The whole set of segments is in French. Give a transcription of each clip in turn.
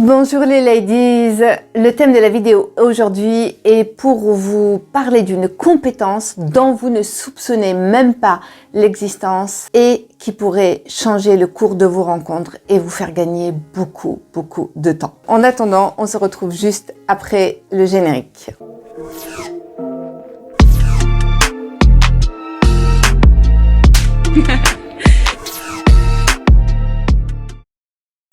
Bonjour les ladies, le thème de la vidéo aujourd'hui est pour vous parler d'une compétence dont vous ne soupçonnez même pas l'existence et qui pourrait changer le cours de vos rencontres et vous faire gagner beaucoup de temps. En attendant, on se retrouve juste après le générique.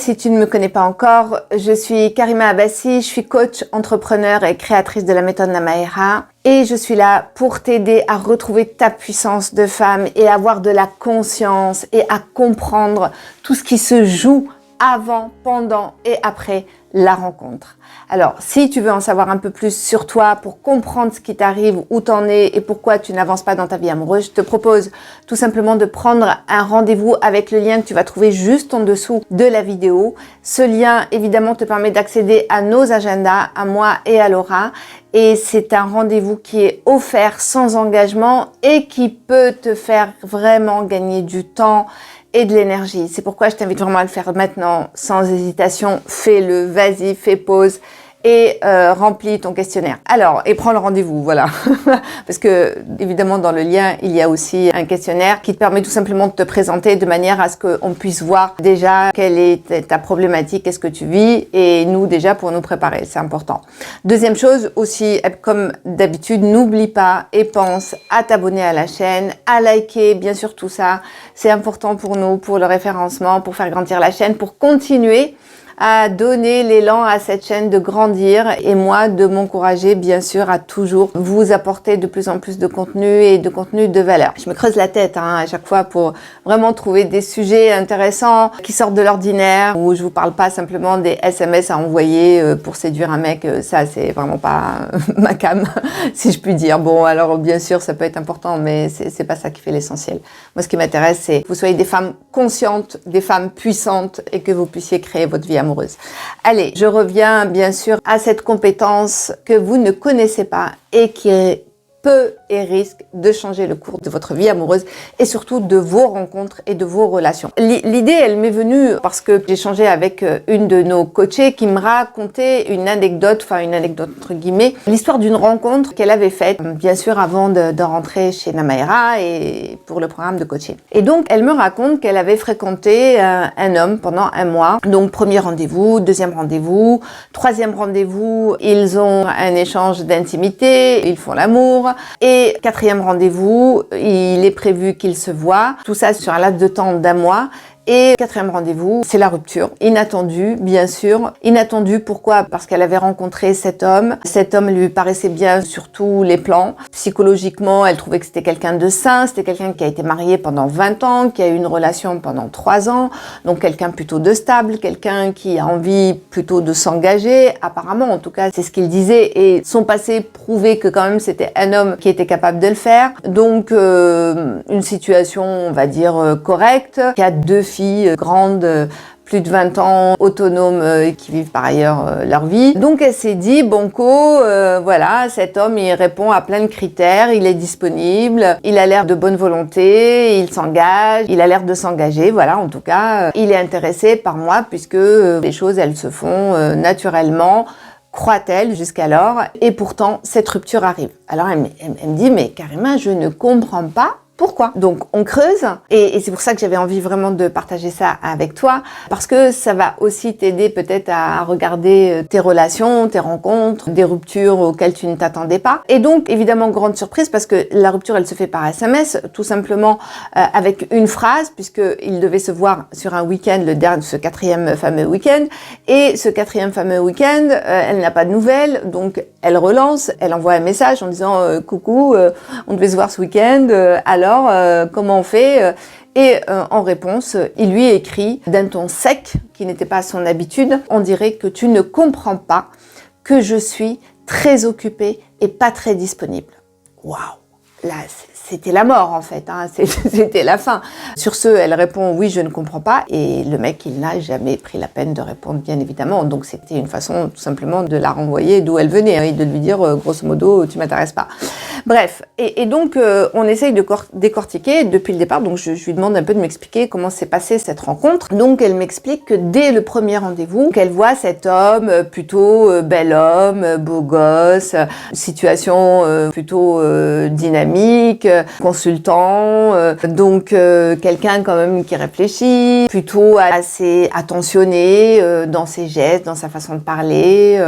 Si tu ne me connais pas encore, je suis Karima Abbassi, je suis coach, entrepreneur et créatrice de la méthode Namaera. Et je suis là pour t'aider à retrouver ta puissance de femme et avoir de la conscience et à comprendre tout ce qui se joue avant, pendant et après la rencontre. Alors, si tu veux en savoir un peu plus sur toi pour comprendre ce qui t'arrive, où t'en es et pourquoi tu n'avances pas dans ta vie amoureuse, je te propose tout simplement de prendre un rendez-vous avec le lien que tu vas trouver juste en dessous de la vidéo. Ce lien, évidemment, te permet d'accéder à nos agendas, à moi et à Laura. Et c'est un rendez-vous qui est offert sans engagement et qui peut te faire vraiment gagner du temps et de l'énergie. C'est pourquoi je t'invite vraiment à le faire maintenant, sans hésitation. Fais-le, vas-y, fais pause et remplis ton questionnaire. Alors, et prends le rendez-vous, voilà. Parce que, évidemment, dans le lien, il y a aussi un questionnaire qui te permet tout simplement de te présenter de manière à ce qu'on puisse voir déjà quelle est ta problématique, qu'est-ce que tu vis, et nous, déjà, pour nous préparer, c'est important. Deuxième chose aussi, comme d'habitude, n'oublie pas et pense à t'abonner à la chaîne, à liker, bien sûr, tout ça. C'est important pour nous, pour le référencement, pour faire grandir la chaîne, pour continuer à donner l'élan à cette chaîne de grandir et moi de m'encourager bien sûr à toujours vous apporter de plus en plus de contenu et de contenu de valeur. Je me creuse la tête à chaque fois pour vraiment trouver des sujets intéressants qui sortent de l'ordinaire, où je vous parle pas simplement des SMS à envoyer pour séduire un mec, ça c'est vraiment pas ma cam si je puis dire. Bon alors bien sûr ça peut être important mais c'est pas ça qui fait l'essentiel. Moi ce qui m'intéresse c'est que vous soyez des femmes conscientes, des femmes puissantes et que vous puissiez créer votre vie amoureuse. Allez, je reviens bien sûr à cette compétence que vous ne connaissez pas et qui peut et risque de changer le cours de votre vie amoureuse et surtout de vos rencontres et de vos relations. L'idée, elle m'est venue parce que j'ai échangé avec une de nos coachées qui me racontait une anecdote, enfin une anecdote entre guillemets, l'histoire d'une rencontre qu'elle avait faite, bien sûr avant de rentrer chez Namaera et pour le programme de coaching. Et donc, elle me raconte qu'elle avait fréquenté un homme pendant un mois. Donc, premier rendez-vous, deuxième rendez-vous, troisième rendez-vous, ils ont un échange d'intimité, ils font l'amour. Et quatrième rendez-vous, il est prévu qu'ils se voient. Tout ça sur un laps de temps d'un mois. Et quatrième rendez-vous, c'est la rupture. Inattendue, bien sûr. Inattendue, pourquoi? Parce qu'elle avait rencontré cet homme. Cet homme lui paraissait bien sur tous les plans. Psychologiquement, elle trouvait que c'était quelqu'un de sain. C'était quelqu'un qui a été marié pendant 20 ans, qui a eu une relation pendant 3 ans. Donc quelqu'un plutôt de stable, quelqu'un qui a envie plutôt de s'engager. Apparemment, en tout cas, c'est ce qu'il disait. Et son passé prouvait que quand même c'était un homme qui était capable de le faire. Donc une situation, on va dire, correcte, qui a 2 filles grandes, plus de 20 ans, autonomes, qui vivent par ailleurs leur vie. Donc elle s'est dit, banco, voilà, cet homme il répond à plein de critères, il est disponible, il a l'air de bonne volonté, il s'engage, il a l'air de s'engager, voilà, en tout cas, il est intéressé par moi puisque les choses elles se font naturellement. Croit-elle jusqu'alors? Et pourtant, cette rupture arrive. Alors elle me dit, mais Karima, je ne comprends pas. Pourquoi? Donc on creuse et c'est pour ça que j'avais envie vraiment de partager ça avec toi parce que ça va aussi t'aider peut-être à regarder tes relations, tes rencontres, des ruptures auxquelles tu ne t'attendais pas. Et donc évidemment grande surprise parce que la rupture elle se fait par SMS tout simplement avec une phrase puisqu'ils devaient se voir sur un week-end, ce quatrième fameux week-end et ce quatrième fameux week-end elle n'a pas de nouvelles donc elle relance, elle envoie un message en disant coucou on devait se voir ce week-end alors comment on fait? Et en réponse, il lui écrit d'un ton sec, qui n'était pas son habitude, on dirait que tu ne comprends pas que je suis très occupée et pas très disponible. Waouh! Là, c'était la mort en fait, hein. C'était la fin. Sur ce, elle répond oui, je ne comprends pas. Et le mec, il n'a jamais pris la peine de répondre, bien évidemment. Donc c'était une façon tout simplement de la renvoyer d'où elle venait, hein, et de lui dire grosso modo, tu m'intéresses pas. Bref, et donc on essaye de décortiquer depuis le départ, donc je lui demande un peu de m'expliquer comment s'est passée cette rencontre. Donc elle m'explique que dès le premier rendez-vous, qu'elle voit cet homme plutôt bel homme, beau gosse, situation plutôt dynamique, consultant, donc quelqu'un quand même qui réfléchit, plutôt assez attentionné dans ses gestes, dans sa façon de parler.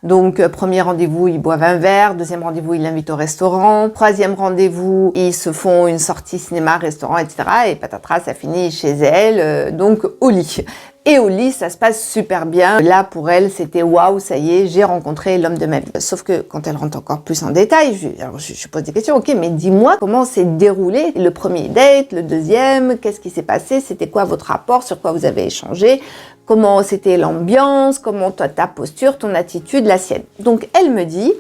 Donc premier rendez-vous, ils boivent un verre, deuxième rendez-vous, il l'invite au restaurant, troisième rendez-vous, ils se font une sortie cinéma, restaurant, etc. Et patatras, ça finit chez elle, donc au lit. Et au lit, ça se passe super bien. Là, pour elle, c'était waouh, ça y est, j'ai rencontré l'homme de ma vie. Sauf que quand elle rentre encore plus en détail, je pose des questions. Ok, mais dis-moi comment s'est déroulé le premier date, le deuxième, qu'est-ce qui s'est passé, c'était quoi votre rapport, sur quoi vous avez échangé, comment c'était l'ambiance, comment toi, ta posture, ton attitude, la sienne. Donc, elle me dit,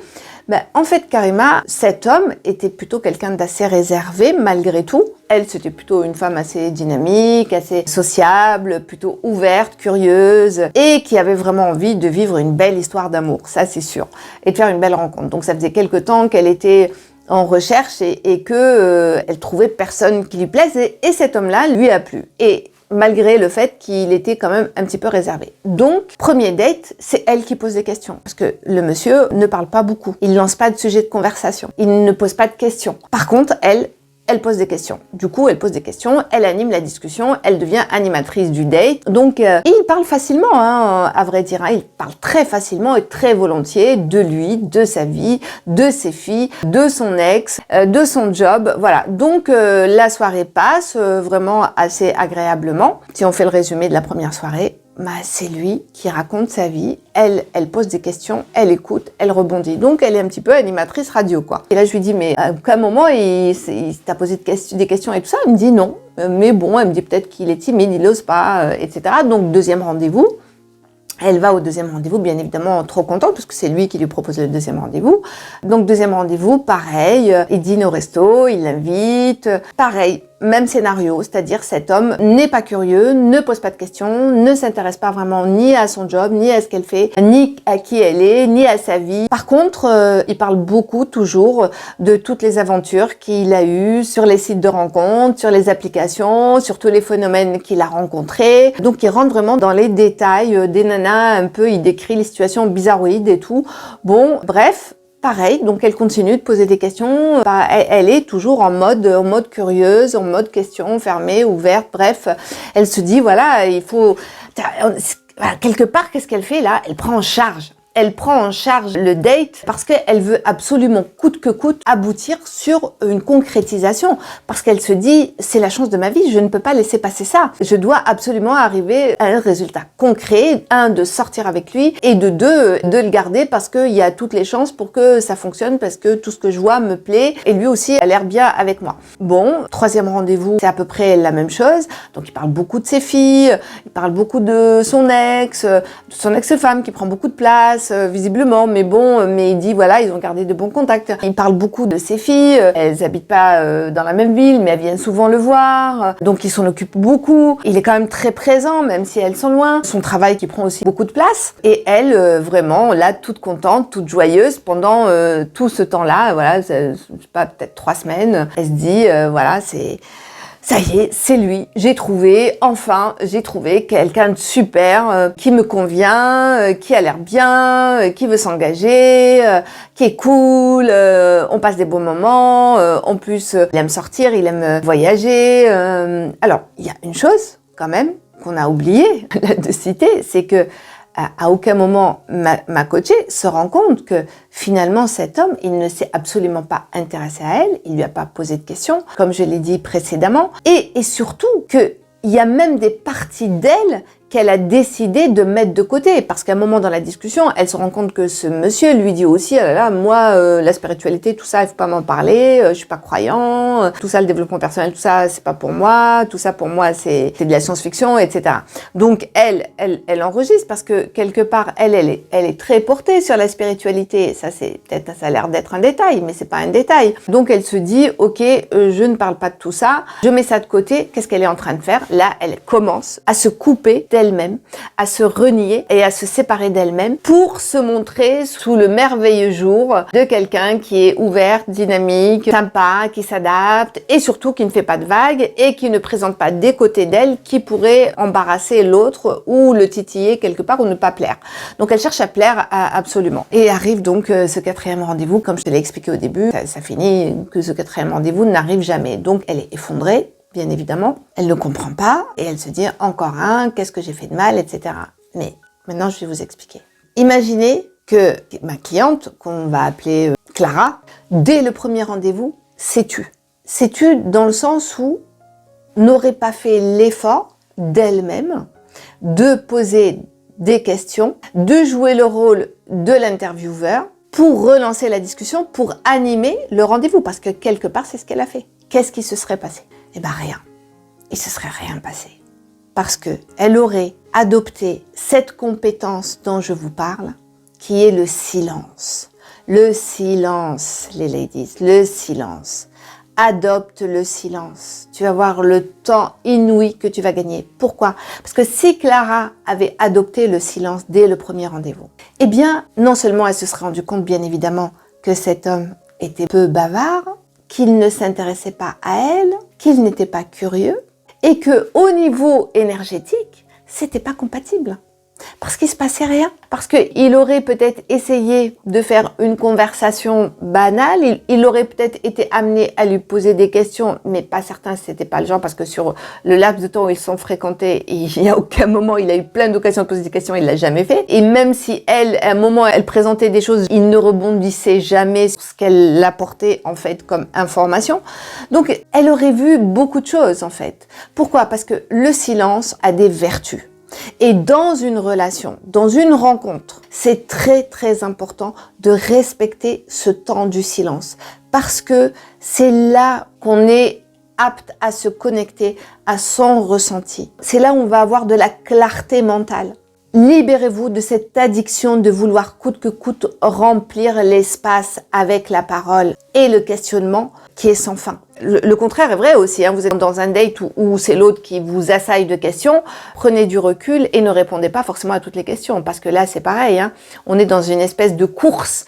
en fait, Karima, cet homme était plutôt quelqu'un d'assez réservé, malgré tout. Elle, c'était plutôt une femme assez dynamique, assez sociable, plutôt ouverte, curieuse, et qui avait vraiment envie de vivre une belle histoire d'amour, ça c'est sûr, et de faire une belle rencontre. Donc ça faisait quelque temps qu'elle était en recherche et que elle trouvait personne qui lui plaise, et cet homme-là lui a plu. Et malgré le fait qu'il était quand même un petit peu réservé. Donc, premier date, c'est elle qui pose des questions. Parce que le monsieur ne parle pas beaucoup. Il lance pas de sujet de conversation. Il ne pose pas de questions. Par contre, elle pose des questions. Du coup, elle pose des questions, elle anime la discussion, elle devient animatrice du date. Donc, il parle facilement, à vrai dire. Il parle très facilement et très volontiers de lui, de sa vie, de ses filles, de son ex, de son job. Voilà. Donc, la soirée passe vraiment assez agréablement. Si on fait le résumé de la première soirée, c'est lui qui raconte sa vie, elle pose des questions, elle écoute, elle rebondit. Donc, elle est un petit peu animatrice radio, quoi. Et là, je lui dis, mais à quel moment il t'a posé des questions et tout ça? Elle me dit non. Mais bon, elle me dit peut-être qu'il est timide, il n'ose pas, etc. Donc, deuxième rendez-vous. Elle va au deuxième rendez-vous, bien évidemment, trop contente, parce que c'est lui qui lui propose le deuxième rendez-vous. Donc, deuxième rendez-vous, pareil, il dîne au resto, il l'invite, pareil, même scénario, c'est-à-dire cet homme n'est pas curieux, ne pose pas de questions, ne s'intéresse pas vraiment ni à son job, ni à ce qu'elle fait, ni à qui elle est, ni à sa vie. Par contre, il parle beaucoup, toujours, de toutes les aventures qu'il a eues sur les sites de rencontres, sur les applications, sur tous les phénomènes qu'il a rencontrés. Donc, il rentre vraiment dans les détails des nanas, un peu, il décrit les situations bizarroïdes et tout. Bon, bref. Pareil, donc elle continue de poser des questions. Elle est toujours en mode curieuse, en mode question fermée, ouverte. Bref, elle se dit voilà, il faut quelque part, qu'est-ce qu'elle fait là? Elle prend en charge. Elle prend en charge le date parce qu'elle veut absolument coûte que coûte aboutir sur une concrétisation. Parce qu'elle se dit, c'est la chance de ma vie, je ne peux pas laisser passer ça. Je dois absolument arriver à un résultat concret, de sortir avec lui, et de le garder parce qu'il y a toutes les chances pour que ça fonctionne, parce que tout ce que je vois me plaît, et lui aussi a l'air bien avec moi. Bon, troisième rendez-vous, c'est à peu près la même chose. Donc il parle beaucoup de ses filles, il parle beaucoup de son ex-femme qui prend beaucoup de place, visiblement, mais il dit voilà, ils ont gardé de bons contacts. Il parle beaucoup de ses filles, elles habitent pas dans la même ville, mais elles viennent souvent le voir, donc il s'en occupe beaucoup. Il est quand même très présent, même si elles sont loin. Son travail qui prend aussi beaucoup de place, et elle, vraiment, là, toute contente, toute joyeuse, pendant tout ce temps-là, voilà, c'est pas peut-être 3 semaines, elle se dit, voilà, ça y est, c'est lui, j'ai trouvé quelqu'un de super, qui me convient, qui a l'air bien, qui veut s'engager, qui est cool, on passe des bons moments, en plus, il aime sortir, il aime voyager. Alors, il y a une chose, quand même, qu'on a oublié de citer, c'est que à aucun moment ma coachée se rend compte que finalement cet homme, il ne s'est absolument pas intéressé à elle, il lui a pas posé de questions, comme je l'ai dit précédemment, et surtout que il y a même des parties d'elle qu'elle a décidé de mettre de côté, parce qu'à un moment dans la discussion, elle se rend compte que ce monsieur lui dit aussi, ah là là, moi, la spiritualité, tout ça, il faut pas m'en parler, je suis pas croyant, tout ça, le développement personnel, tout ça, c'est pas pour moi, tout ça pour moi, c'est de la science-fiction, etc. Donc elle enregistre parce que quelque part, elle est très portée sur la spiritualité. Ça, ça a l'air d'être un détail, mais c'est pas un détail. Donc elle se dit, ok, je ne parle pas de tout ça, je mets ça de côté. Qu'est-ce qu'elle est en train de faire? Là, elle commence à se couper d'elle-même, à se renier et à se séparer d'elle-même pour se montrer sous le merveilleux jour de quelqu'un qui est ouvert, dynamique, sympa, qui s'adapte et surtout qui ne fait pas de vagues et qui ne présente pas des côtés d'elle qui pourraient embarrasser l'autre ou le titiller quelque part ou ne pas plaire. Donc elle cherche à plaire absolument. Et arrive donc ce quatrième rendez-vous, comme je te l'ai expliqué au début, ça finit que ce quatrième rendez-vous n'arrive jamais. Donc elle est effondrée, bien évidemment. Elle ne comprend pas et elle se dit encore un, qu'est-ce que j'ai fait de mal, etc. Mais maintenant je vais vous expliquer. Imaginez que ma cliente, qu'on va appeler Clara, dès le premier rendez-vous, s'est tue. S'est tue dans le sens où n'aurait pas fait l'effort d'elle-même de poser des questions, de jouer le rôle de l'intervieweur pour relancer la discussion, pour animer le rendez-vous, parce que quelque part, c'est ce qu'elle a fait. Qu'est-ce qui se serait passé? Eh bien, rien. Il se serait rien passé. Parce qu'elle aurait adopté cette compétence dont je vous parle, qui est le silence. Le silence, les ladies, le silence. Adopte le silence. Tu vas voir le temps inouï que tu vas gagner. Pourquoi? Parce que si Clara avait adopté le silence dès le premier rendez-vous, eh bien, non seulement elle se serait rendue compte, bien évidemment, que cet homme était peu bavard, qu'il ne s'intéressait pas à elle, qu'il n'était pas curieux, et que au niveau énergétique, c'était pas compatible. Parce qu'il se passait rien. Parce qu'il aurait peut-être essayé de faire une conversation banale, il aurait peut-être été amené à lui poser des questions, mais pas certain si c'était pas le genre, parce que sur le laps de temps où ils sont fréquentés, il n'y a aucun moment, il a eu plein d'occasions de poser des questions, il l'a jamais fait. Et même si elle, à un moment, elle présentait des choses, il ne rebondissait jamais sur ce qu'elle apportait, en fait, comme information. Donc, elle aurait vu beaucoup de choses, en fait. Pourquoi? Parce que le silence a des vertus. Et dans une relation, dans une rencontre, c'est très très important de respecter ce temps du silence parce que c'est là qu'on est apte à se connecter à son ressenti. C'est là où on va avoir de la clarté mentale. Libérez-vous de cette addiction de vouloir coûte que coûte remplir l'espace avec la parole et le questionnement qui est sans fin. Le contraire est vrai aussi, hein. Vous êtes dans un date où c'est l'autre qui vous assaille de questions, prenez du recul et ne répondez pas forcément à toutes les questions parce que là c'est pareil, hein. On est dans une espèce de course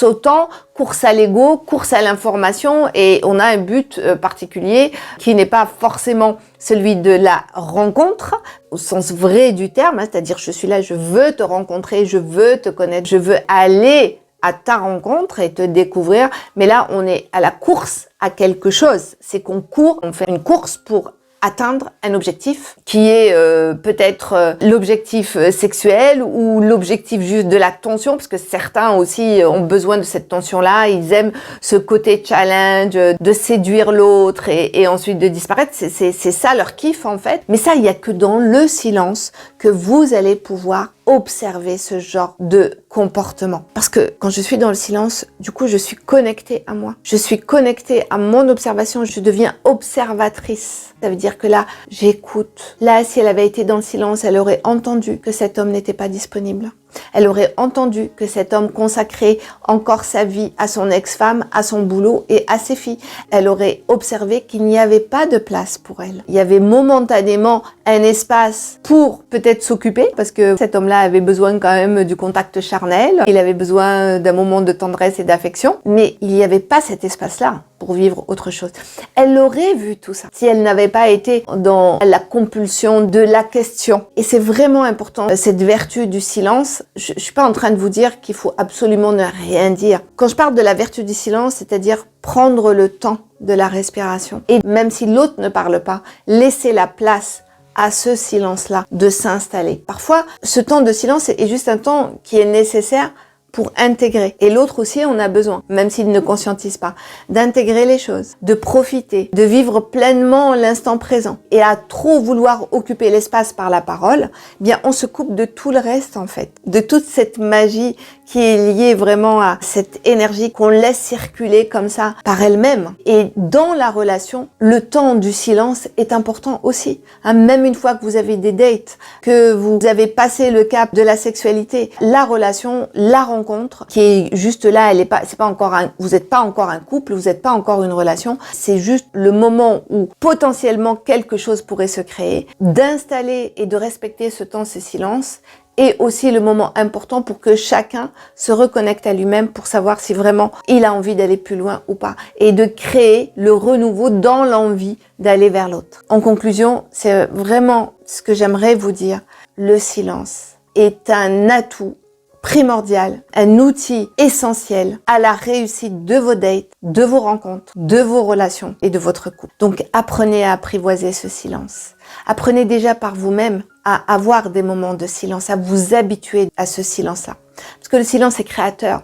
au temps, course à l'ego, course à l'information et on a un but particulier qui n'est pas forcément celui de la rencontre au sens vrai du terme, hein, c'est-à-dire je suis là, je veux te rencontrer, je veux te connaître, je veux aller à ta rencontre et te découvrir. Mais là, on est à la course à quelque chose. C'est qu'on court, on fait une course pour atteindre un objectif qui est peut-être l'objectif sexuel ou l'objectif juste de la tension, parce que certains aussi ont besoin de cette tension-là, ils aiment ce côté challenge, de séduire l'autre et ensuite de disparaître, c'est ça leur kiff en fait. Mais ça, il n'y a que dans le silence que vous allez pouvoir observer ce genre de comportement. Parce que quand je suis dans le silence, du coup, je suis connectée à moi. Je suis connectée à mon observation, je deviens observatrice. Ça veut dire que là, j'écoute. Là, si elle avait été dans le silence, elle aurait entendu que cet homme n'était pas disponible. Elle aurait entendu que cet homme consacrait encore sa vie à son ex-femme, à son boulot et à ses filles. Elle aurait observé qu'il n'y avait pas de place pour elle. Il y avait momentanément un espace pour peut-être s'occuper, parce que cet homme-là avait besoin quand même du contact charnel. Il avait besoin d'un moment de tendresse et d'affection, mais il n'y avait pas cet espace-là pour vivre autre chose. Elle aurait vu tout ça si elle n'avait pas été dans la compulsion de la question. Et c'est vraiment important, cette vertu du silence. Je suis pas en train de vous dire qu'il faut absolument ne rien dire. Quand je parle de la vertu du silence, c'est-à-dire prendre le temps de la respiration. Et même si l'autre ne parle pas, laisser la place à ce silence-là de s'installer. Parfois, ce temps de silence est juste un temps qui est nécessaire pour intégrer. Et l'autre aussi, on a besoin, même s'il ne conscientise pas, d'intégrer les choses, de profiter, de vivre pleinement l'instant présent. Et à trop vouloir occuper l'espace par la parole, eh bien, on se coupe de tout le reste, en fait. De toute cette magie qui est liée vraiment à cette énergie qu'on laisse circuler comme ça par elle-même. Et dans la relation, le temps du silence est important aussi. Hein, même une fois que vous avez des dates, que vous avez passé le cap de la sexualité, la relation, la rencontre, rencontre qui est juste là, vous n'êtes pas encore un couple, vous n'êtes pas encore une relation, c'est juste le moment où potentiellement quelque chose pourrait se créer, d'installer et de respecter ce temps, ce silence, et aussi le moment important pour que chacun se reconnecte à lui-même pour savoir si vraiment il a envie d'aller plus loin ou pas, et de créer le renouveau dans l'envie d'aller vers l'autre. En conclusion, c'est vraiment ce que j'aimerais vous dire, le silence est un atout primordial, un outil essentiel à la réussite de vos dates, de vos rencontres, de vos relations et de votre couple. Donc apprenez à apprivoiser ce silence. Apprenez déjà par vous-même à avoir des moments de silence, à vous habituer à ce silence-là. Parce que le silence est créateur.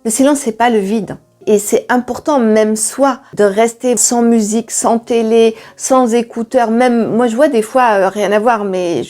Le silence, c'est pas le vide. Et c'est important, même soi, de rester sans musique, sans télé, sans écouteurs. Même, moi, je vois des fois, rien à voir, mais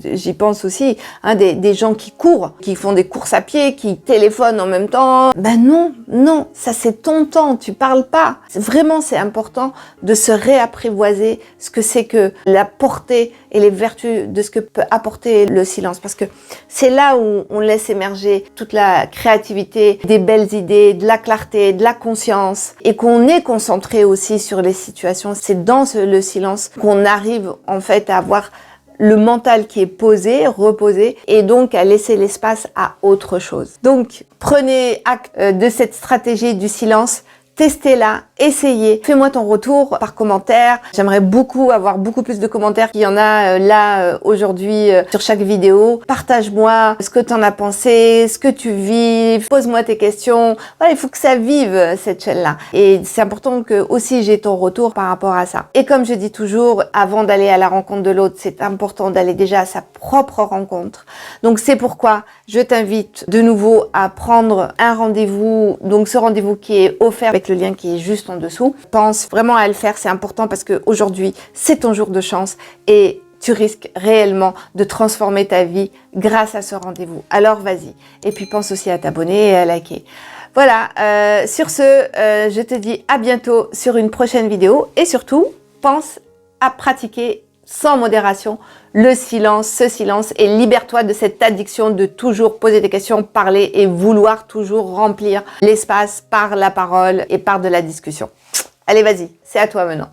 j'y pense aussi, hein, des gens qui courent, qui font des courses à pied, qui téléphonent en même temps. Ben non, ça c'est ton temps, tu parles pas. Vraiment, c'est important de se réapprivoiser ce que c'est que la portée et les vertus de ce que peut apporter le silence. Parce que c'est là où on laisse émerger toute la créativité, des belles idées, de la clarté, de la conscience, et qu'on est concentré aussi sur les situations. C'est dans le silence qu'on arrive en fait à avoir le mental qui est posé, reposé, et donc à laisser l'espace à autre chose. Donc prenez acte de cette stratégie du silence. Testez-la, essayez, fais-moi ton retour par commentaire. J'aimerais avoir beaucoup plus de commentaires qu'il y en a là aujourd'hui sur chaque vidéo. Partage-moi ce que tu en as pensé, ce que tu vis, pose-moi tes questions. Voilà, il faut que ça vive cette chaîne-là. Et c'est important que aussi j'ai ton retour par rapport à ça. Et comme je dis toujours, avant d'aller à la rencontre de l'autre, c'est important d'aller déjà à sa propre rencontre. Donc c'est pourquoi je t'invite de nouveau à prendre un rendez-vous. Donc ce rendez-vous qui est offert avec le lien qui est juste en dessous. Pense vraiment à le faire, c'est important parce qu'aujourd'hui, c'est ton jour de chance et tu risques réellement de transformer ta vie grâce à ce rendez-vous. Alors vas-y. Et puis pense aussi à t'abonner et à liker. Voilà, sur ce, je te dis à bientôt sur une prochaine vidéo et surtout, pense à pratiquer sans modération le silence, ce silence, et libère-toi de cette addiction de toujours poser des questions, parler et vouloir toujours remplir l'espace par la parole et par de la discussion. Allez, vas-y, c'est à toi maintenant.